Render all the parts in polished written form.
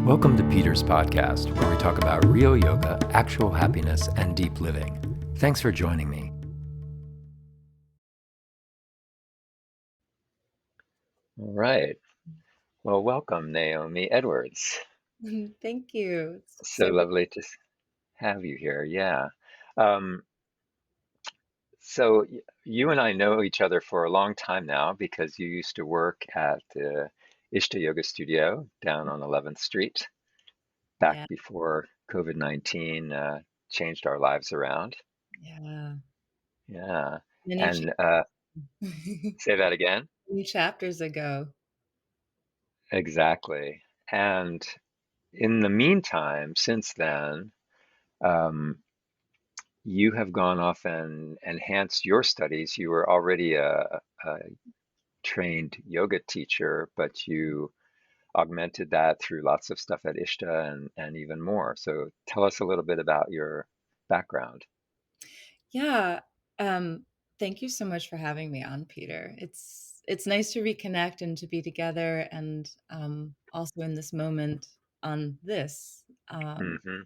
Welcome to Peter's podcast, where we talk about real yoga, actual happiness, and deep living. Thanks for joining me. All right. Well, welcome, Naomi Edwards. Thank you. It's So so lovely to have you here. Yeah. Um, so you and I know each other for a long time now because you used to work at the Ishta Yoga Studio down on 11th Street back yeah, before COVID-19 changed our lives around. yeah. Yeah. Many And say that again. many chapters ago. Exactly. And in the meantime, since then, um, you have gone off and enhanced your studies. You were already a trained yoga teacher, but you augmented that through lots of stuff at Ishta and even more. So tell us a little bit about your background. Yeah. Um, Thank you so much for having me on, Peter. It's nice to reconnect and to be together and also in this moment on this. Um, Hmm.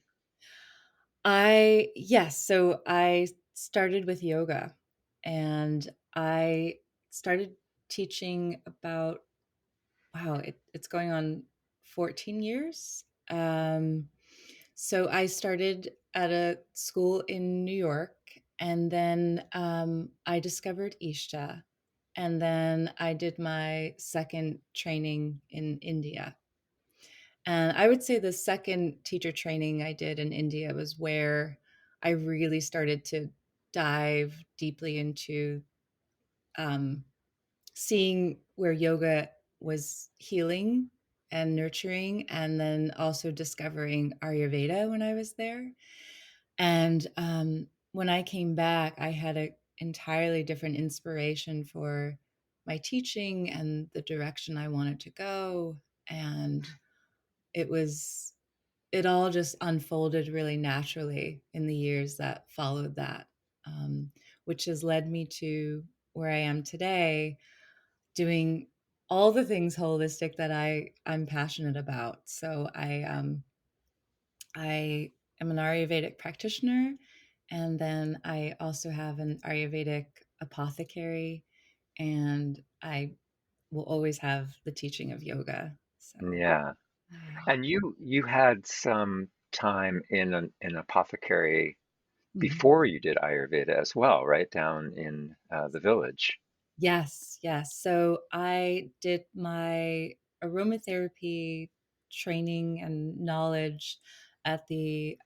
so I started with yoga and I started teaching about wow, it's going on 14 years. So I started at a school in New York, and then I discovered Ishta, and then I did my second training in India. And I would say the second teacher training I did in India was where I really started to dive deeply into um, seeing where yoga was healing and nurturing, and then also discovering Ayurveda when I was there. And when I came back, I had an entirely different inspiration for my teaching and the direction I wanted to go. And it was, it all just unfolded really naturally in the years that followed that, which has led me to where I am today, doing all the things holistic that I'm passionate about. So I am an Ayurvedic practitioner, and then I also have an Ayurvedic apothecary, and I will always have the teaching of yoga. So Yeah. And you had some time in an apothecary mhm. before you did Ayurveda as well, right? Down in the village. Yes, yes. So I did my aromatherapy training and knowledge at the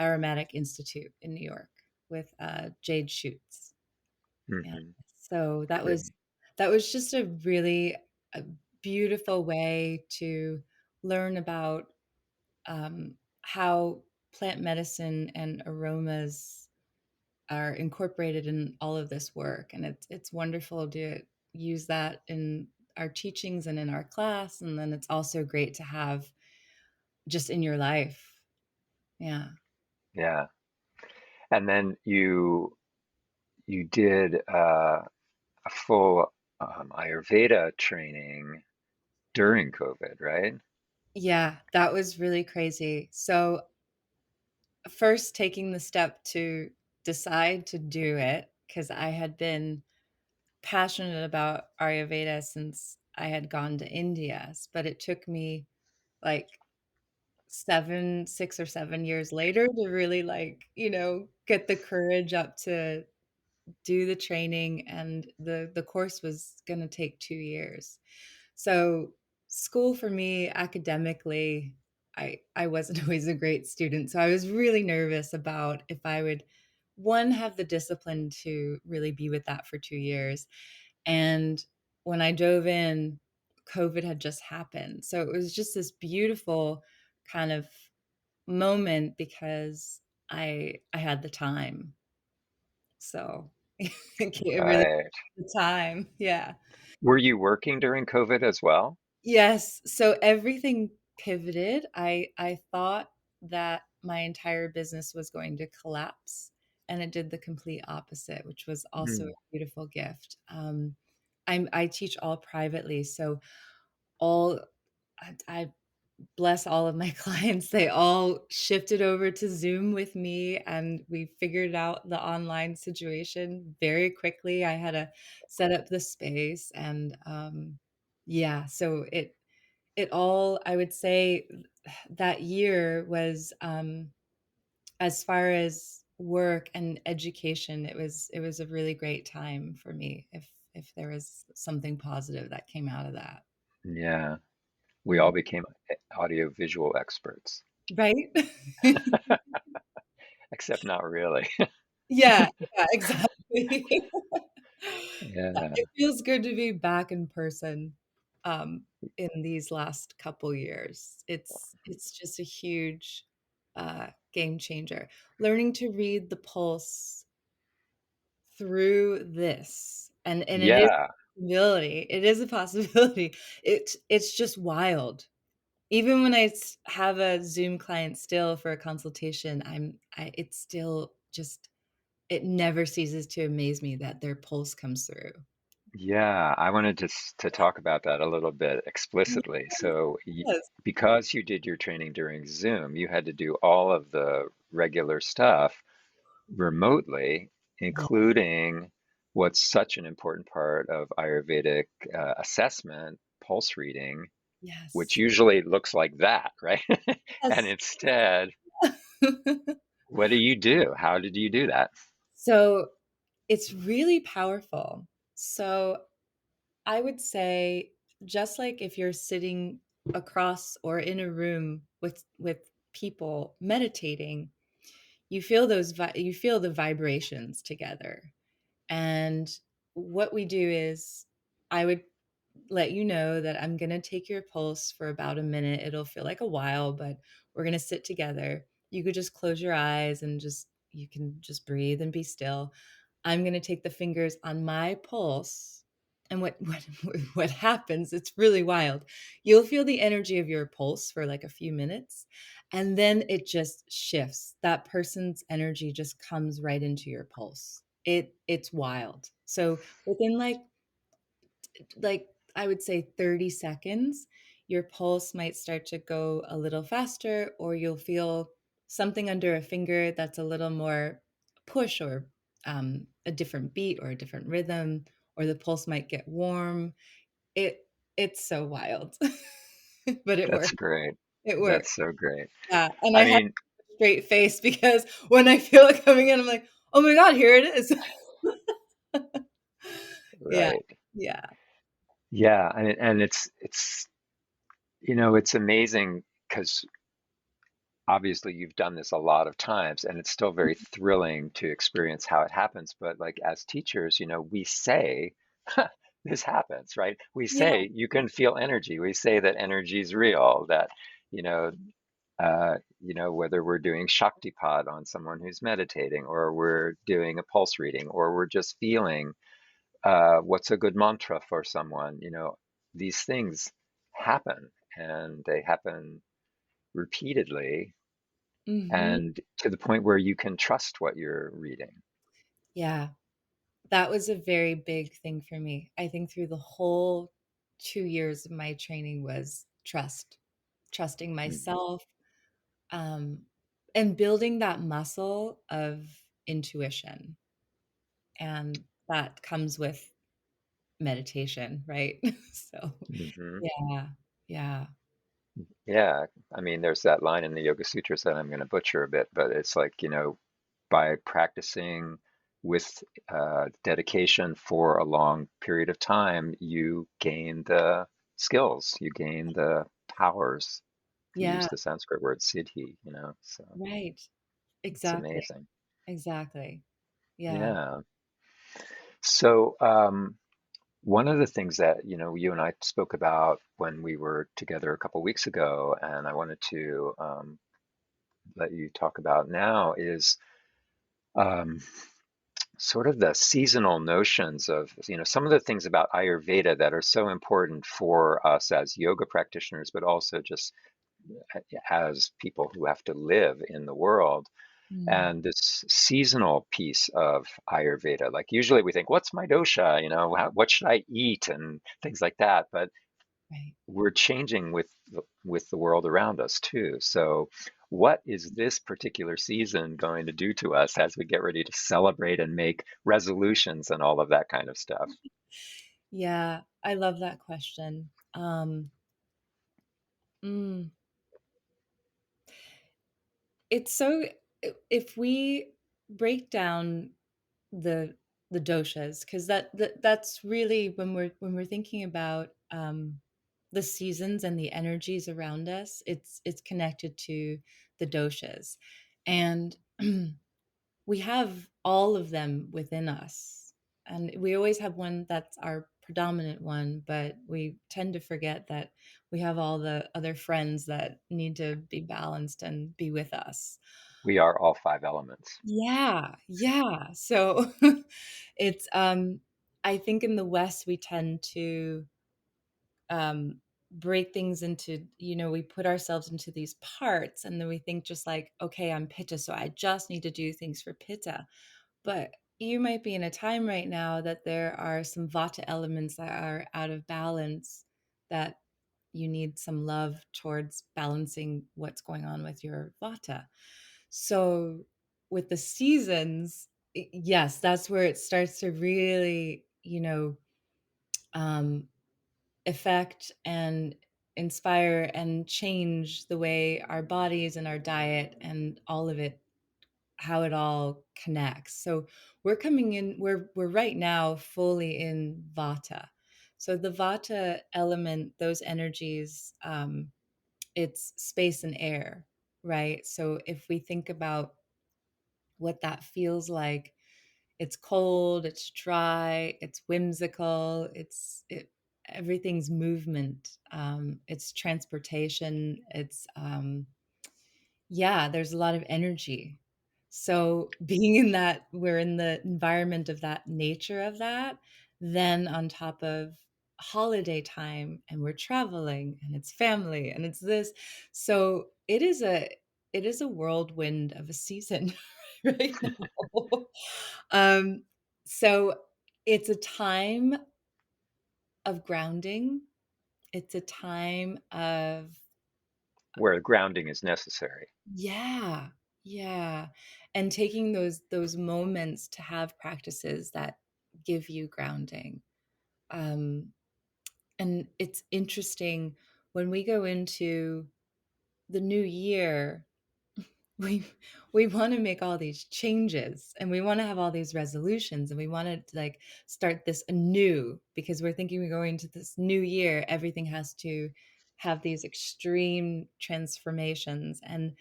Aromatic Institute in New York with Jade Shoots. Yeah. Hmm. So Great. that was just a really a beautiful way to learn about how plant medicine and aromas are incorporated in all of this work, and it's wonderful to use that in our teachings and in our class, and then it's also great to have just in your life. Yeah. Yeah. And then you did a full Ayurveda training during COVID, right? Yeah, that was really crazy. So first taking the step to decide to do it, because I had been passionate about Ayurveda since I had gone to India, but it took me like 6 or 7 years later to really get the courage up to do the training, and the course was going to take 2 years. So school for me academically, I wasn't always a great student. So I was really nervous about if I would one have the discipline to really be with that for 2 years. And when I dove in, COVID had just happened. So it was just this beautiful kind of moment because I had the time. So it really Right. the time. Yeah. Were you working during COVID as well? Yes. So everything pivoted. I thought that my entire business was going to collapse, and it did the complete opposite, which was also a Mm. beautiful gift. I teach all privately, so all I bless all of my clients, they all shifted over to Zoom with me, and we figured out the online situation very quickly. I had to set up the space, and yeah, so it all, I would say, that year was, as far as work and education, it was a really great time for me. If there was something positive that came out of that. Yeah, we Yeah. all became audio visual experts, Right? except not really. Yeah, yeah, exactly. Yeah, Yeah, it feels good to be back in person, um, in these last couple years. It's just a huge, game changer. Learning to read the pulse through this, and it is yeah, a possibility. It is a possibility. It's just wild. Even when have a Zoom client still for a consultation, it's still just, it never ceases to amaze me that their pulse comes through. yeah. I wanted to talk about that a little bit explicitly. So, Yes. because you did your training during Zoom, you had to do all of the regular stuff remotely, Yeah. including what's such an important part of Ayurvedic assessment, pulse reading, which Yes. usually looks like that, right? And Yes. instead, what do you do? How did you do that? So, it's really powerful. So, I would say, just like if you're sitting across or in a room with people meditating, you feel the vibrations together. And what we do is, I would let you know that I'm going to take your pulse for about a minute. It'll feel like a while, but we're going to sit together. You could just close your eyes and you can just breathe and be still. I'm going to take the fingers on my pulse. And what happens, it's really wild. You'll feel the energy of your pulse for like a few minutes, and then it just shifts. That person's energy just comes right into your pulse. It's wild. So within like I would say 30 seconds, your pulse might start to go a little faster, or you'll feel something under a finger that's a little more push, or a different beat or a different rhythm, or the pulse might get warm. It it's so wild, but it That's works. great. It works. That's so great. Yeah, and I I have mean, a straight face because when I feel it coming in, I'm like, oh my god, here it is. Yeah, right. yeah, Yeah, and it's it's amazing because obviously you've done this a lot of times and it's still very thrilling to experience how it happens, but like as teachers, we say this happens, right? We yeah, say you can feel energy. We say that energy is real, that you know whether we're doing Shaktipat on someone who's meditating, or we're doing a pulse reading, or we're just feeling what's a good mantra for someone, these things happen, and they happen repeatedly, mhm, and to the point where you can trust what you're reading. yeah. That was a very big thing for me. I think through the whole 2 years of my training was trust, trusting Mhm. myself, um, and building that muscle of intuition, and that comes with meditation, right? So, Mhm. yeah, yeah, Yeah, I mean, there's that line in the Yoga Sutras that I'm going to butcher a bit, but it's like, by practicing with dedication for a long period of time, you gain the skills, you gain the powers, to yeah, use the Sanskrit word siddhi, so right. it's Exactly, amazing. exactly. Yeah, Yeah. So, one of the things that, you and I spoke about when we were together a couple weeks ago, and I wanted to let you talk about now, is um, sort of the seasonal notions of, some of the things about Ayurveda that are so important for us as yoga practitioners, but also just as people who have to live in the world. mm, And this seasonal piece of Ayurveda, like usually we think, what's my dosha? What should I eat and things like that. But Right. we're changing with the world around us too. So what is this particular season going to do to us as we get ready to celebrate and make resolutions and all of that kind of stuff? Yeah, I love that question. Mm, it's so if we break down the the doshas, because that's really when we're thinking about the seasons and the energies around us, it's connected to the doshas, and we have all of them within us, and we always have one that's our predominant one, but we tend to forget that we have all the other friends that need to be balanced and be with us. We are all five elements. Yeah, yeah. So it's I think in the West we tend to break things into, we put ourselves into these parts, and then we think just like, okay, I'm Pitta, so I just need to do things for Pitta. But you might be in a time right now that there are some Vata elements that are out of balance, that you need some love towards balancing what's going on with your Vata. So with the seasons, yes, that's where it starts to really, um, affect and inspire and change the way our bodies and our diet and all of it, how it all connects. So we're coming in, we're right now fully in Vata. So the Vata element, those energies, it's space and air, right? So if we think about what that feels like, it's cold, it's dry, it's whimsical, everything's movement, it's transportation, it's yeah, there's a lot of energy. So being in that, we're in the environment of that nature of that, then on top of holiday time, and we're traveling, and it's family, and it's this. So it is a whirlwind of a season right now. Um, so it's a time of grounding. It's a time of Where grounding is necessary. yeah, yeah, and taking those moments to have practices that give you grounding. Um, and it's interesting when we go into the new year, we we want to make all these changes, and we want to have all these resolutions, and we want to like start this anew, because we're thinking we're going to this new year, everything has to have these extreme transformations, and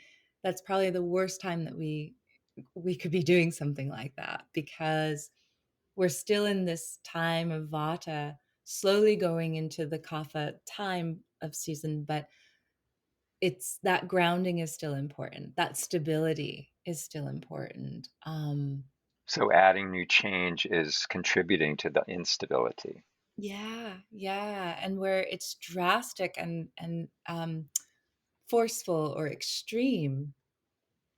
that's probably the worst time that we could be doing something like that, because we're still in this time of vata, slowly going into the kapha time of season, but it's that grounding is still important. That stability is still important. So adding new change is contributing to the instability. Yeah, yeah, and where it's drastic and forceful or extreme,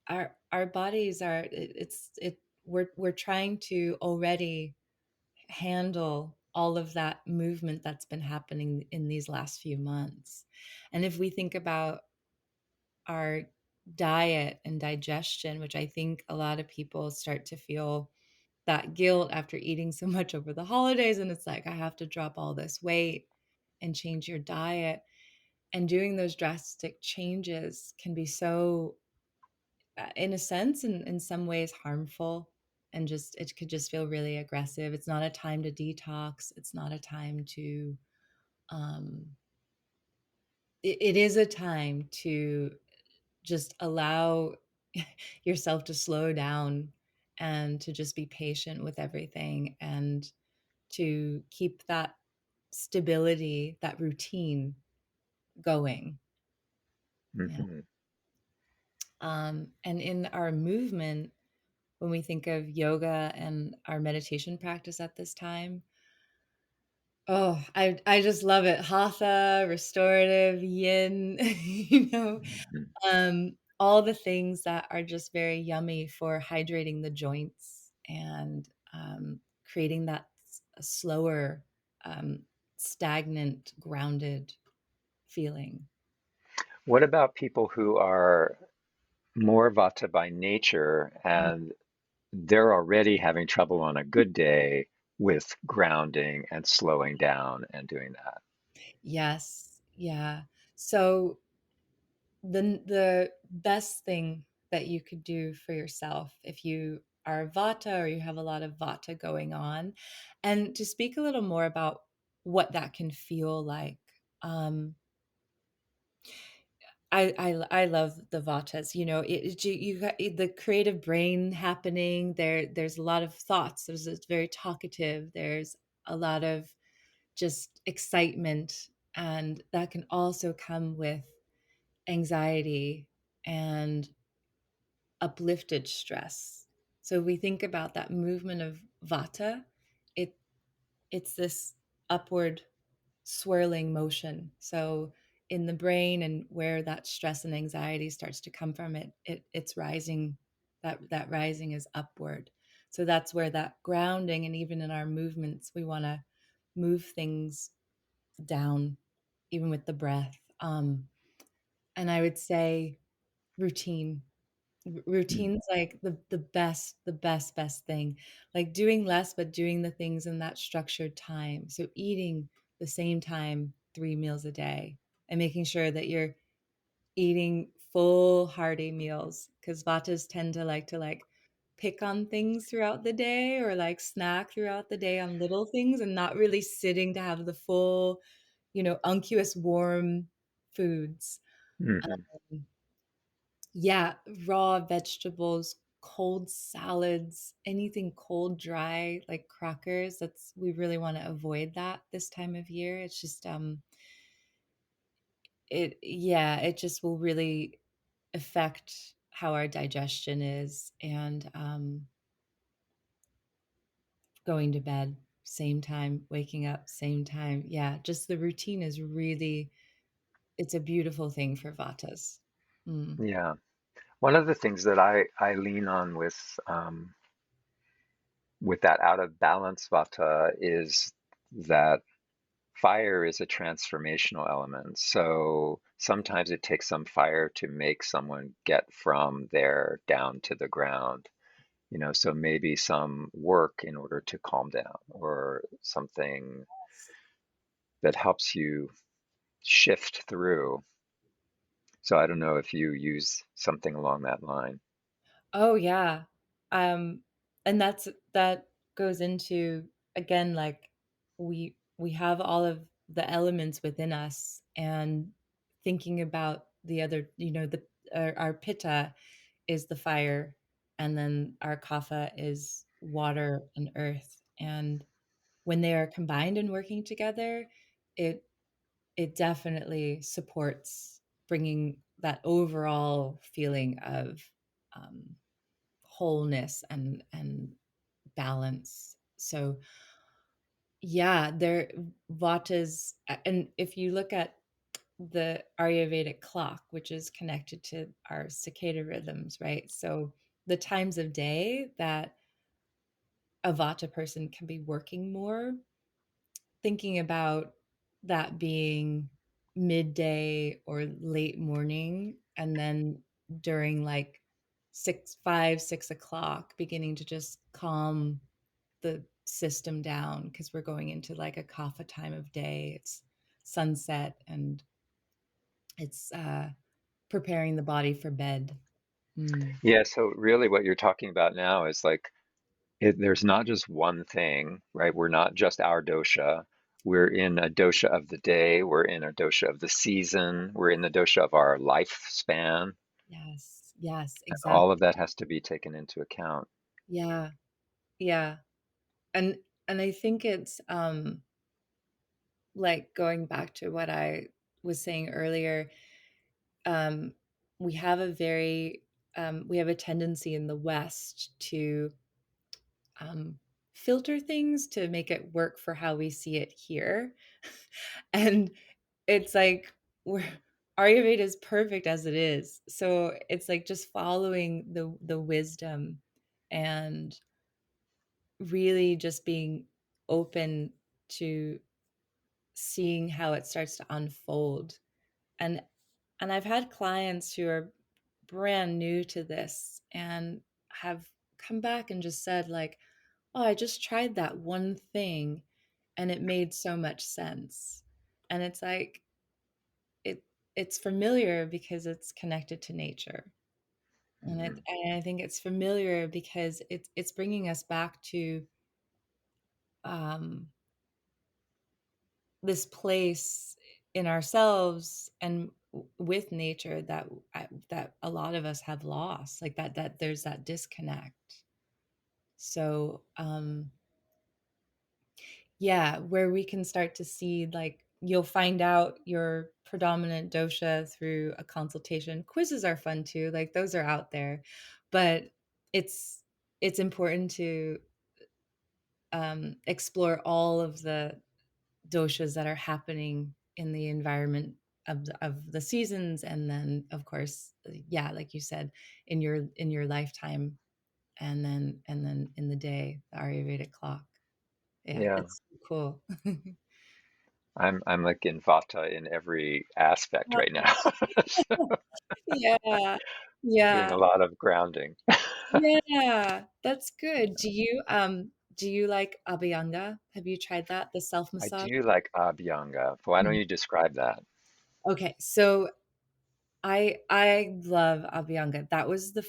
our bodies are we're trying to already handle all of that movement that's been happening in these last few months. And if we think about our diet and digestion, which I think a lot of people start to feel that guilt after eating so much over the holidays. And it's like, I have to drop all this weight and change your diet. And doing those drastic changes can be so, in a sense, in some ways, harmful. And just, it could just feel really aggressive. It's not a time to detox. It's not a time to, um, it is a time to just allow yourself to slow down and to just be patient with everything, and to keep that stability, that routine going. Yeah. Hmm. And in our movement, when we think of yoga and our meditation practice at this time, oh, I just love it. Hatha, restorative, yin, Hmm. all the things that are just very yummy for hydrating the joints and creating that slower, um, stagnant, grounded feeling. What about people who are more vata by nature and they're already having trouble on a good day with grounding and slowing down and doing that? Yes, yeah. So the best thing that you could do for yourself if you are vata or you have a lot of vata going on, and to speak a little more about what that can feel like. um I love the vatas. You know, you got the creative brain happening there. There's a lot of thoughts. It's very talkative. There's a lot of just excitement, and that can also come with anxiety and uplifted stress. So we think about that movement of vata, it it's this upward swirling motion. So in the brain and where that stress and anxiety starts to come from, it's rising. That rising is upward. So that's where that grounding, and even in our movements, we want to move things down, even with the breath. And I would say routine. Mm. Routine's like the best thing. Like doing less, but doing the things in that structured time. So eating the same time 3 meals a day, and making sure that you're eating full hearty meals, because vatas tend to pick on things throughout the day, or like snack throughout the day on little things, and not really sitting to have the full, unctuous warm foods. Hmm. Yeah, raw vegetables, cold salads, anything cold, dry, like crackers. We really want to avoid that this time of year. It's just it just will really affect how our digestion is, and going to bed same time, waking up same time. Yeah, just the routine is really, it's a beautiful thing for vatas. Mm. Yeah. One of the things that I lean on with that out of balance vata is that fire is a transformational element. So sometimes it takes some fire to make someone get from there down to the ground. So maybe some work in order to calm down, or something that helps you shift through. So I don't know if you use something along that line. Oh yeah. Um and that goes into, again, like we have all of the elements within us, and thinking about the other, our pitta is the fire, and then our kapha is water and earth. And when they are combined and working together, it it definitely supports bringing that overall feeling of um, wholeness and balance. So yeah, there vatas, and if you look at the Ayurvedic clock, which is connected to our circadian rhythms, right? So the times of day that a vata person can be working more, thinking about that being midday or late morning, and then during like 6 o'clock, beginning to just calm the system down, because we're going into like a kapha time of day. It's sunset, and it's preparing the body for bed. Mm. Yeah, so really what you're talking about now is like there's not just one thing, right? We're not just our dosha. We're in a dosha of the day, we're in a dosha of the season, we're in the dosha of our lifespan. Yes, yes, All of exactly. that has to be taken into account. Yeah, yeah. And I think it's like going back to what I was saying earlier, um, we have a very we have a tendency in the West to um, filter things to make it work for how we see it here, and it's like we're Ayurveda is perfect as it is. So it's like just following the wisdom, and really just being open to seeing how it starts to unfold. And I've had clients who are brand new to this and have come back and just said like, "Oh, I just tried that one thing and it made so much sense." And it's like it it's familiar because it's connected to nature. Hmm. And I think it's familiar because it's bringing us back to um this place in ourselves and with nature that that a lot of us have lost, like that there's that disconnect. So yeah, where we can start to see, like, you'll find out your predominant dosha through a consultation. Quizzes are fun too, like those are out there, but it's it's important to explore all of the doshas that are happening in the environment of the seasons, and then of course, yeah, like you said, in your lifetime, and then in the day, the Ayurvedic clock. Yeah, Yeah, it's cool. I'm like in Vata in every aspect right now. So, Yeah, doing yeah, a lot of grounding. yeah, that's good. Do you like Abhyanga? Have you tried that, the self I massage? do like Abhyanga. Why don't Mm. you describe that? Okay, so I love Abhyanga. That was the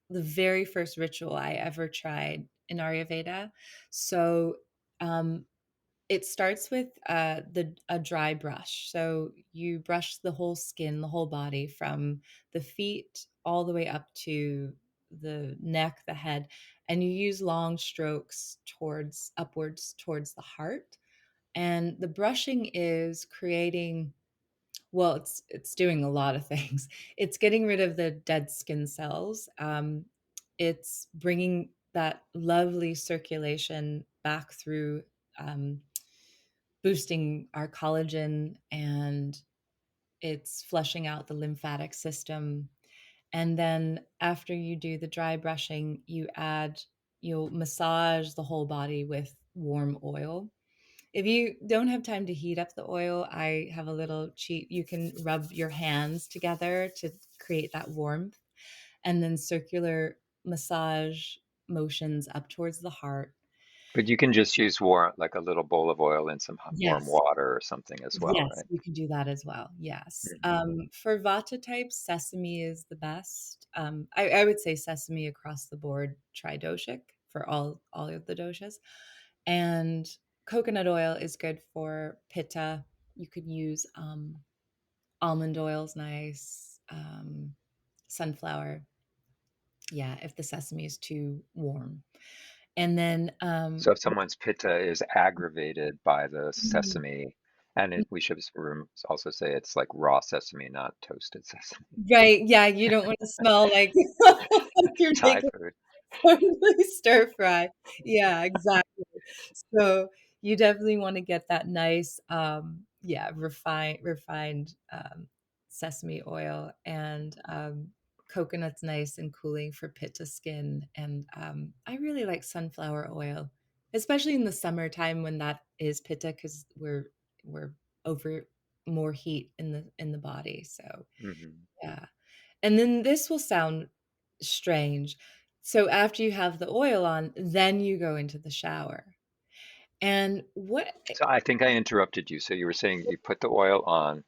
very first ritual I ever tried in Ayurveda. So, um, it starts with a dry brush. So you brush the whole skin, the whole body, from the feet all the way up to the neck, the head, and you use long strokes towards upwards towards the heart. And the brushing is creating, well, it's doing a lot of things. It's getting rid of the dead skin cells. It's bringing that lovely circulation back through, um, boosting our collagen, and it's flushing out the lymphatic system. And then after you do the dry brushing, you'll massage the whole body with warm oil. If you don't have time to heat up the oil, I have a little cheat. You can rub your hands together to create that warmth, and then circular massage motions up towards the heart. But you can just use warm, like a little bowl of oil and some warm Yes. water or something as well, Yes, right? you can do that as well. Yes. Hmm. For Vata types, sesame is the best. I would say sesame across the board, tridoshic for all of the doshas. And coconut oil is good for pitta. You could use almond oil's nice. Sunflower, yeah, if the sesame is too warm. And then So if someone's pitta is aggravated by the mm, sesame, and we should also say it's like raw sesame, not toasted sesame, right, yeah, you don't want to smell like like you're Thai making food. totally stir fry. Yeah, exactly. So you definitely want to get that nice, yeah, refined sesame oil, and coconut's nice and cooling for pitta skin. And I really like sunflower oil, especially in the summertime when that is pitta, because we're over more heat in the body. So Hmm. yeah. And then this will sound strange. So after you have the oil on, then you go into the shower. And what So I think I interrupted you. So you were saying you put the oil on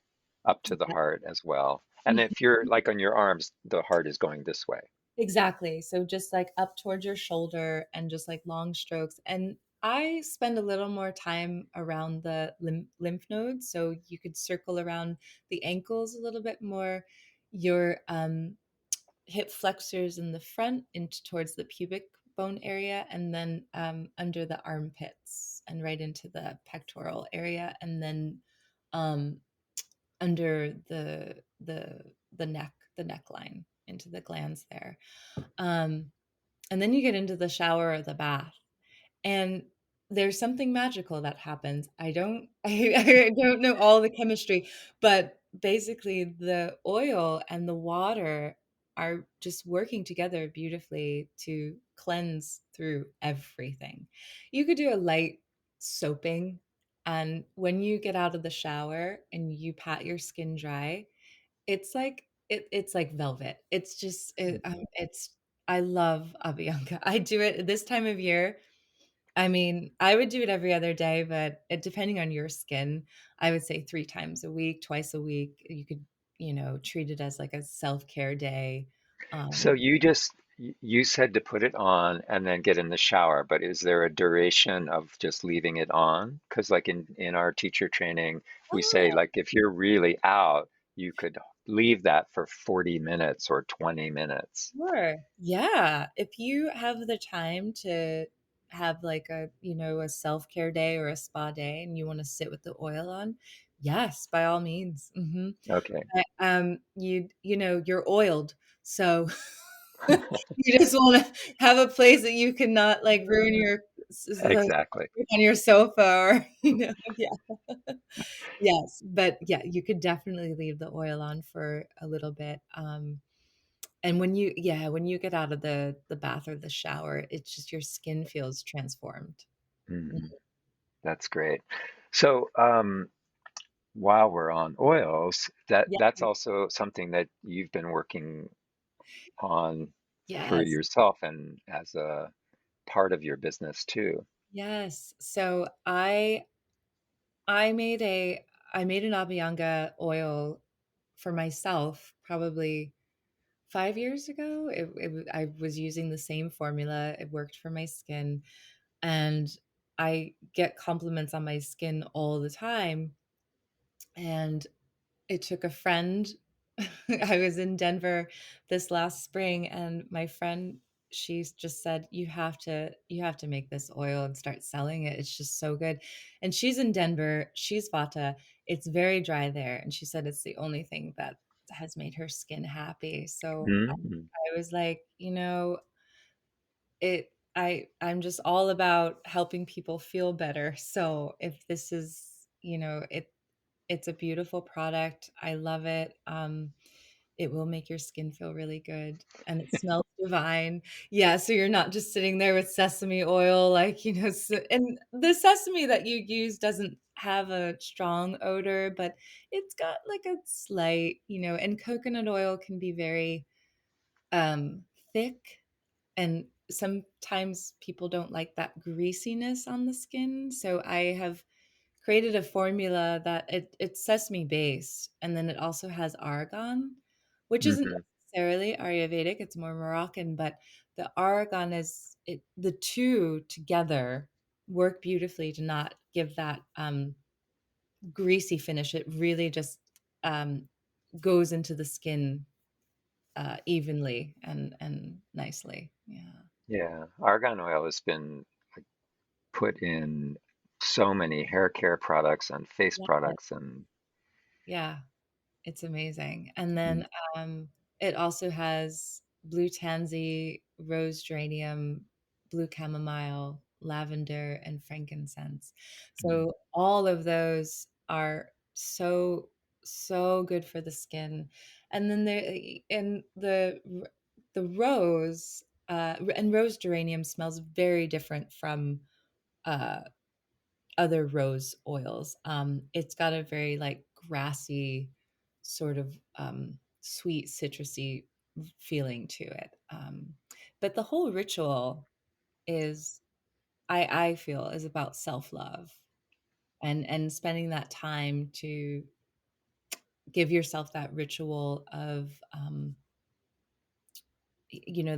up to the yeah, heart as well. And if you're like on your arms, the heart is going this way. exactly. So just like up towards your shoulder and just like long strokes. And I spend a little more time around the lymph nodes. So you could circle around the ankles a little bit more. Your hip flexors in the front into towards the pubic bone area, and then under the armpits and right into the pectoral area, and then um, under the neck, the neckline, into the glands there. um, and then you get into the shower or the bath, and there's something magical that happens. I don't I don't know all the chemistry, but basically the oil and the water are just working together beautifully to cleanse through everything. You could do a light soaping, And when you get out of the shower and you pat your skin dry, it's like it's like velvet. It's just it's I love Abhyanga. I do it this time of year. I mean, I would do it every other day, but depending on your skin, I would say 3 times a week, twice a week. You could, treat it as like a self-care day. So Um, you said to put it on and then get in the shower, but is there a duration of just leaving it on? Because like in our teacher training, we say oh, like if you're really out, you could leave that for 40 minutes or 20 minutes. sure. Yeah. If you have the time to have like a self-care day or a spa day and you want to sit with the oil on, yes, by all means. Okay, You're oiled, so you just want to have a place that you cannot like ruin your exactly. on your sofa or yeah. Yes, but yeah, you could definitely leave the oil on for a little bit. And when you get out of the bath or the shower, it's just your skin feels transformed. Mm. Hmm. That's great. So, while we're on oils, Yeah. that's also something that you've been working on for Yes. yourself and as a part of your business too. Yes. So I made a I made an Abhyanga oil for myself probably 5 years ago. I was using the same formula. It worked for my skin, and I get compliments on my skin all the time, and it took a friend. I was in Denver this last spring, and my friend, she's just said, you have to make this oil and start selling it. It's just so good." And she's in Denver, she's Vata. It's very dry there, and she said it's the only thing that has made her skin happy. So Mm. I was like, I'm just all about helping people feel better. So if this is, it's a beautiful product. I love it. It will make your skin feel really good and it smells divine. Yeah, so you're not just sitting there with sesame oil, like, and the sesame that you use doesn't have a strong odor, but it's got like a slight, and coconut oil can be very thick, and sometimes people don't like that greasiness on the skin. So I have created a formula that it's sesame based, and then it also has argan, which isn't Hmm. necessarily Ayurvedic, it's more Moroccan, but the argan the two together work beautifully to not give that greasy finish. It really just um, goes into the skin evenly and nicely. Yeah. Yeah, argan oil has been put in so many hair care products and face Yeah. products and Yeah. It's amazing. And mm, then it also has blue tansy, rose geranium, blue chamomile, lavender, and frankincense. mm, So all of those are so so good for the skin. And then the rose and rose geranium smells very different from uh, other rose oils. It's got a very like grassy, sort of sweet, citrusy feeling to it. But the whole ritual is, I feel, is about self love and spending that time to give yourself that ritual of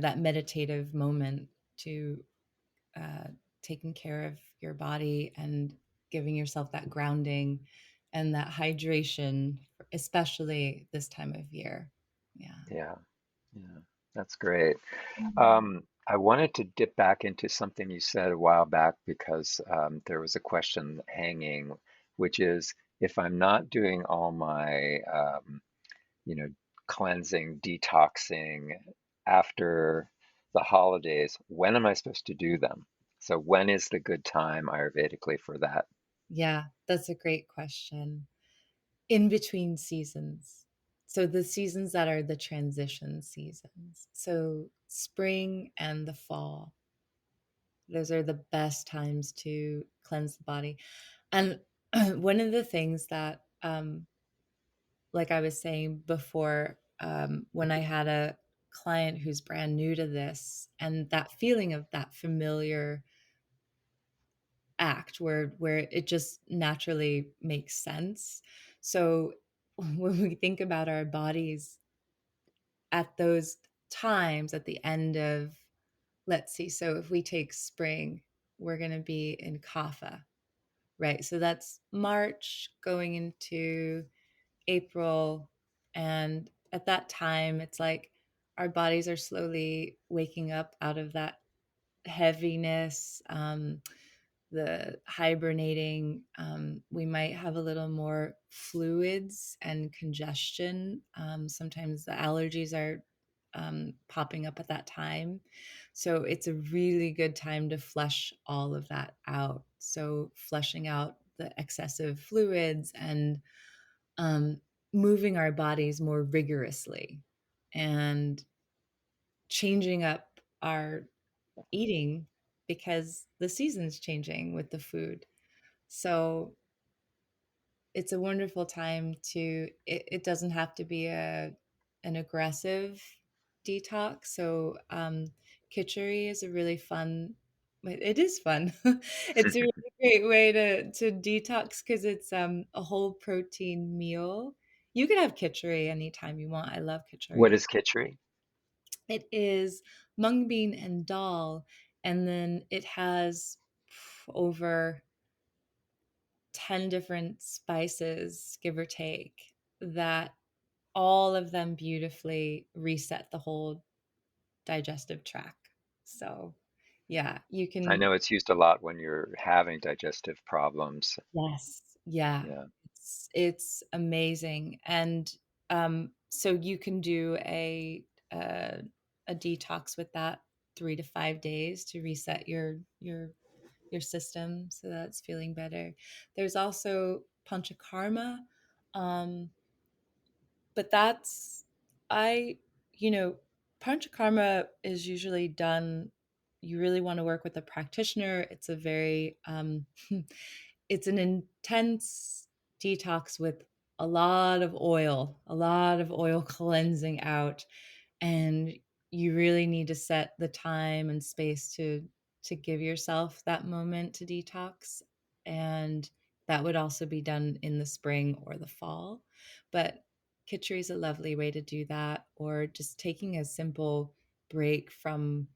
that meditative moment to uh, taking care of your body and giving yourself that grounding and that hydration, especially this time of year. Yeah. yeah, yeah, that's great. Mhm. I wanted to dip back into something you said a while back because there was a question hanging, which is if I'm not doing all my, you know, cleansing, detoxing after the holidays, when am I supposed to do them? So when is the good time Ayurvedically for that? Yeah, that's a great question. In between seasons. So the seasons that are the transition seasons. So spring and the fall. Those are the best times to cleanse the body. And one of the things that, like I was saying before, when I had a client who's brand new to this, and that feeling of that familiar act where it just naturally makes sense. So when we think about our bodies at those times at the end of, let's see, so if we take spring, we're going to be in kapha, right? So that's March going into April. And at that time, it's like our bodies are slowly waking up out of that heaviness, the hibernating. We might have a little more fluids and congestion. Sometimes the allergies are popping up at that time. So it's a really good time to flush all of that out. So, flushing out the excessive fluids and um, moving our bodies more rigorously and changing up our eating because the season's changing with the food. So it's a wonderful time to, it doesn't have to be an aggressive detox. So kitchery is a really fun, it is fun. It's a really great way to detox because it's a whole protein meal. You can have kitchery anytime you want. I love What kitchery. is kitchery? It is mung bean and dal, and then it has over 10 different spices, give or take, that all of them beautifully reset the whole digestive tract. So, yeah, you I can. know it's used a lot when you're having digestive problems. Yes, yeah, Yeah. it's amazing, and so you can do a detox with that 3 to 5 days to reset your system so that it's feeling better. There's also panchakarma, um, but that's I you know panchakarma is usually done. You really want to work with a practitioner. It's a very it's an intense detox with a lot of oil cleansing out, and you really need to set the time and space to give yourself that moment to detox. And that would also be done in the spring or the fall. But kitchery is a lovely way to do that, or just taking a simple break from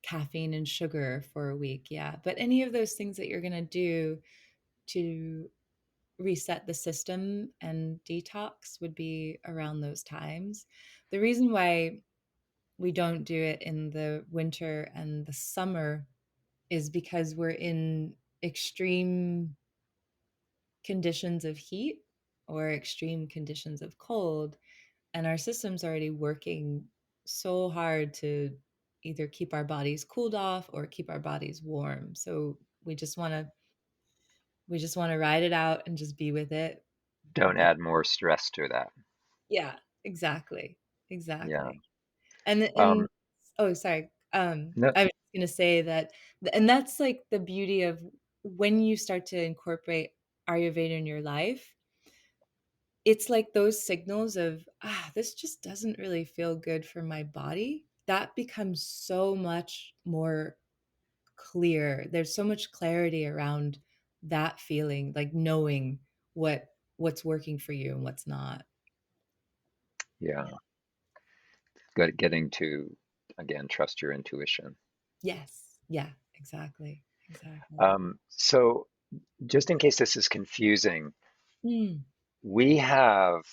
caffeine and sugar for a week. Yeah. But any of those things that you're going to do to reset the system and detox would be around those times. The reason why we don't do it in the winter and the summer is because we're in extreme conditions of heat or extreme conditions of cold, and our system's already working so hard to either keep our bodies cooled off or keep our bodies warm. So we just want to ride it out and just be with it. Don't add more stress to that. Yeah, exactly. Yeah. Exactly. And Um, oh, sorry. no, I was gonna say that, and that's like the beauty of when you start to incorporate Ayurveda in your life, it's like those signals of, this just doesn't really feel good for my body. That becomes so much more clear. There's so much clarity around that feeling, like knowing what's working for you and what's not. yeah. Good. Getting to, again, trust your intuition. Yes. Yeah, exactly. Exactly. So just in case this is confusing, Mm. we have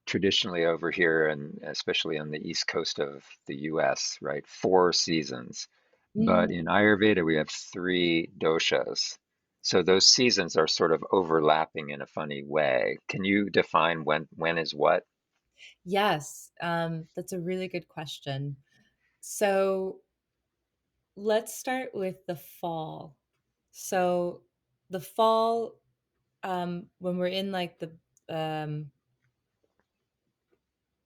traditionally over here, and especially on the east coast of the US, right, 4 seasons. But Mhm. in Ayurveda, we have 3 doshas. So those seasons are sort of overlapping in a funny way. Can you define when is what? Yes, that's a really good question. So let's start with the fall. So the fall, when we're in like the um,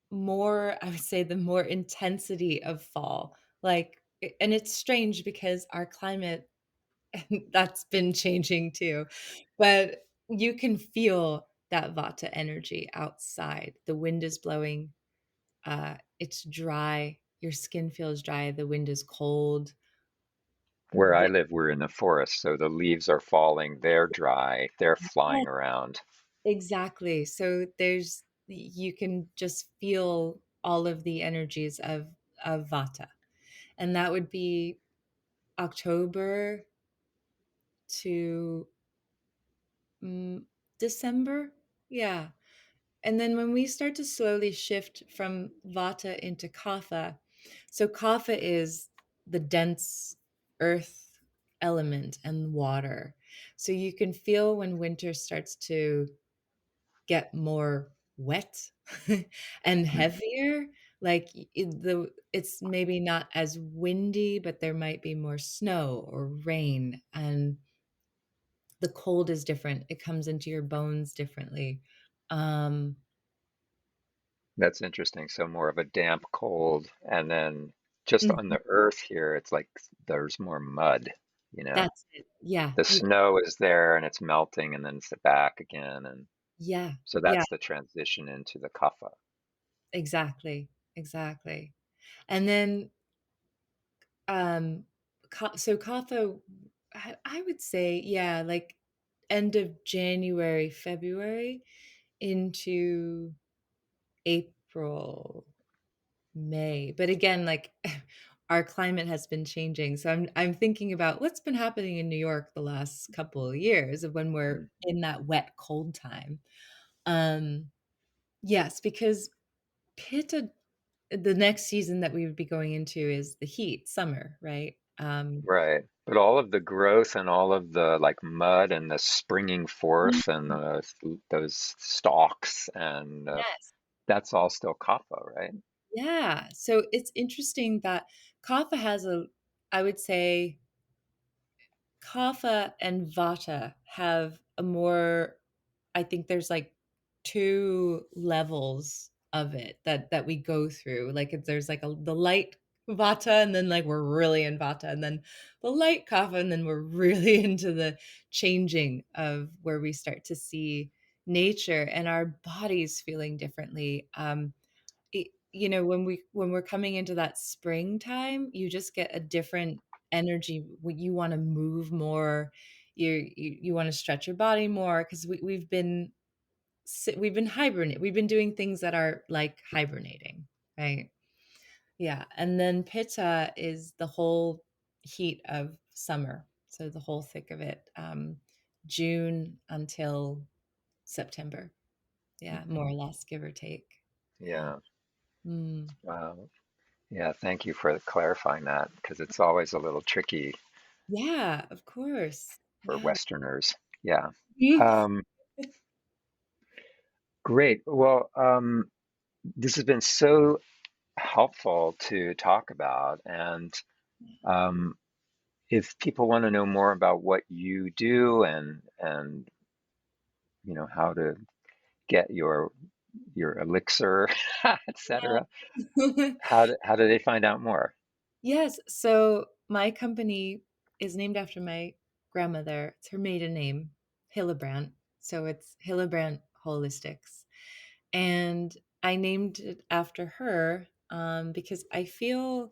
more, I would say the more intensity of fall, like, and it's strange because our climate and that's been changing too. But you can feel that vata energy outside. The wind is blowing, it's dry, your skin feels dry, the wind is cold. Where I The live, we're in the forest, so the leaves are falling, they're dry, they're Yeah, flying around. exactly. So there's you can just feel all of the energies of vata. And that would be October to mm, December. Yeah. And then when we start to slowly shift from vata into kapha, so kapha is the dense earth element and water. So you can feel when winter starts to get more wet and Mm. heavier, like it's maybe not as windy, but there might be more snow or rain, and the cold is different. It comes into your bones differently. Um, That's interesting. So more of a damp cold, and then just on mhm, the earth here, it's like there's more mud, you know. that's it. Yeah, The you snow is there and it's melting and then it's back again. And yeah, so yeah, that's the transition into the kapha. exactly, exactly. And then, um, so Katha, I would say, yeah, like end of January, February into April, May. But again, like our climate has been changing. So I'm thinking about what's been happening in New York the last couple of years of when we're Mm. in that wet, cold time. Um, yes, because Pitta, the next season that we would be going into is the heat, summer, right? Right. But all of the growth and all of the like mud and the springing forth and those stalks and Yes. that's all still kapha, right? Yeah. So it's interesting that Kapha has I would say, Kapha and Vata have a more, I think there's like 2 levels of it that we go through. Like, there's like the light Vata, and then, like, we're really in Vata, and then the light Kapha, and then we're really into the changing of where we start to see nature and our bodies feeling differently. When we're coming into that springtime, you just get a different energy. You want to move more, you want to stretch your body more, because we've been hibernating, we've been doing things that are like hibernating, right? Yeah. And then Pitta is the whole heat of summer, so the whole thick of it, June until September. Yeah, Mhm. more or less, give or take. Yeah. Yeah. Mm. Wow. Yeah, thank you for clarifying that because it's always a little tricky Yeah, of course. for Yeah. Westerners. Yeah. Mhm. Um, Great. Well, this has been so helpful to talk about. And um, if people want to know more about what you do and how to get your elixir, etc., Yeah. how do they find out more? Yes, so my company is named after my grandmother. It's her maiden name, Hillabrant. So it's Hillabrant Holistics. And I named it after her, because I feel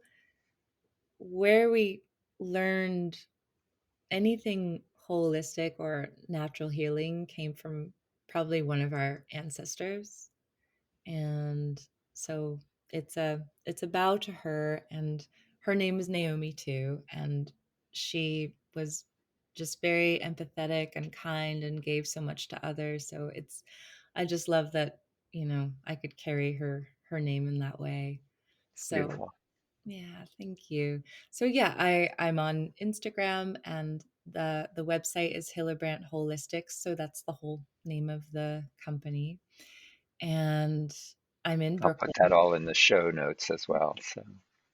where we learned anything holistic or natural healing came from probably one of our ancestors. And so it's a bow to her, and her name is Naomi too, and she was just very empathetic and kind and gave so much to others. So I just love that, I could carry her name in that way. So Beautiful. yeah, thank you. So yeah, I'm on Instagram, and the website is Hillabrant Holistics, so that's the whole name of the company. And I'm in I'll put Brooklyn. that all in the show notes as well. So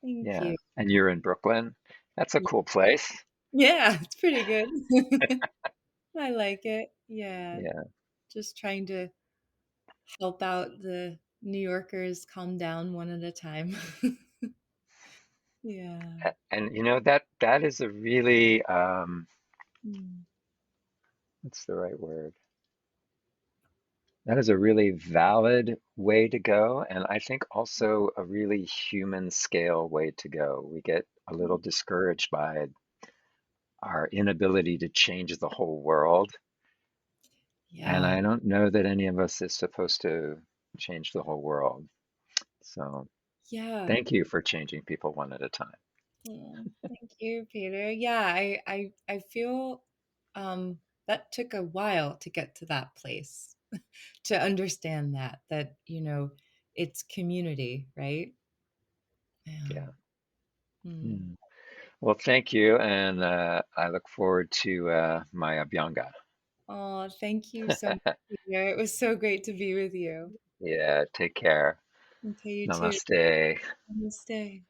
Thank yeah. you. And you're in Brooklyn. That's a Y cool place. Yeah, it's pretty good. I like it. Yeah, Yeah. just trying to help out the New Yorkers calm down one at a time. Yeah. And that is a really Mm. That's the right word. That is a really valid way to go, and I think also a really human scale way to go. We get a little discouraged by our inability to change the whole world, and Yeah. I don't know that any of us is supposed to change the whole world. So Yeah. thank you for changing people one at a time. Oh, thank you, Peter. Yeah, I feel um that took a while to get to that place, to understand that, it's community, right? Yeah. Yeah. Hmm. Hmm. Well, thank you, and I look forward to my Abhyanga. Oh, thank you so much, Peter. It was so great to be with you. Yeah, take care. Okay, you too. Namaste. Namaste.